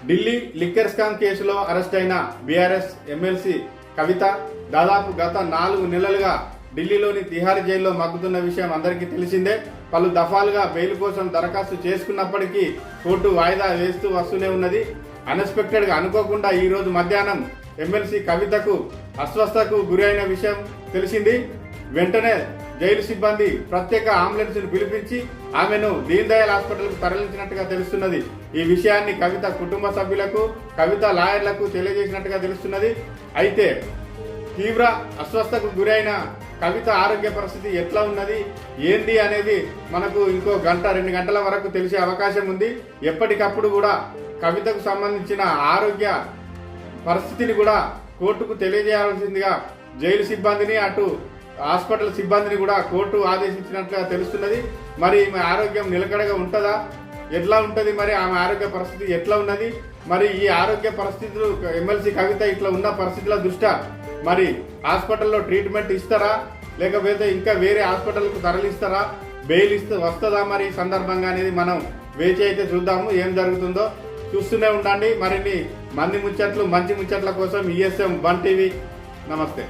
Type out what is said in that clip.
Delhi liquor scam కేసులో arrest అయిన BRS MLC కవిత దాదాపు గత 4 నెలలుగా ఢిల్లీలోని తిహార్ జైల్లో మగ్గుతున్న విషయం అందరికీ తెలిసిందే. పలు దఫాలుగా బెయిల్ కోసం దరఖాస్తు చేసుకున్నప్పటికీ కోర్టు వాయిదా వేస్తూ వస్తూనే ఉన్నది. అన్ఎక్స్పెక్టెడ్ గా అనుకోకుండా ఈ రోజు మధ్యాహ్నం ఎమ్మెల్సీ కవితకు అస్వస్థతకు గురైన విషయం తెలిసింది. వెంటనే జైలు సిబ్బంది ప్రత్యేక అంబులెన్స్ ను పిలిపించి ఆమెను దీన్ దయాళ్ హాస్పిటల్ కు తరలించినట్టుగా తెలుస్తున్నది. ఈ విషయాన్ని కవిత కుటుంబ సభ్యులకు, కవిత లాయర్లకు తెలియజేసినట్టుగా తెలుస్తున్నది. అయితే తీవ్ర అస్వస్థతకు గురైన కవిత ఆరోగ్య పరిస్థితి ఎట్లా ఉన్నది ఏంది అనేది మనకు ఇంకో 1-2 గంటల వరకు తెలిసే అవకాశం ఉంది. ఎప్పటికప్పుడు కూడా కవితకు సంబంధించిన ఆరోగ్య పరిస్థితిని కూడా కోర్టుకు తెలియజేయాల్సిందిగా జైలు సిబ్బందిని, అటు హాస్పిటల్ సిబ్బందిని కూడా కోర్టు ఆదేశించినట్లుగా తెలుస్తున్నది. మరి ఈమె ఆరోగ్యం నిలకడగా ఉంటుందా, ఎట్లా ఉంటది, మరి ఆమె ఆరోగ్య పరిస్థితి ఎట్లా ఉన్నది, మరి ఈ ఆరోగ్య పరిస్థితులు ఎమ్మెల్సీ కవిత ఇట్లా ఉన్న పరిస్థితుల దృష్ట్యా మరి హాస్పిటల్లో ట్రీట్మెంట్ ఇస్తారా, లేకపోతే ఇంకా వేరే హాస్పిటల్కు తరలిస్తారా, బెయిల్ వస్తుందా మరి ఈ సందర్భంగా అనేది మనం వేచి అయితే చూద్దాము ఏం జరుగుతుందో. చూస్తూనే ఉండండి. మరిన్ని మంచి ముచ్చట్ల కోసం ESM 1 TV. నమస్తే.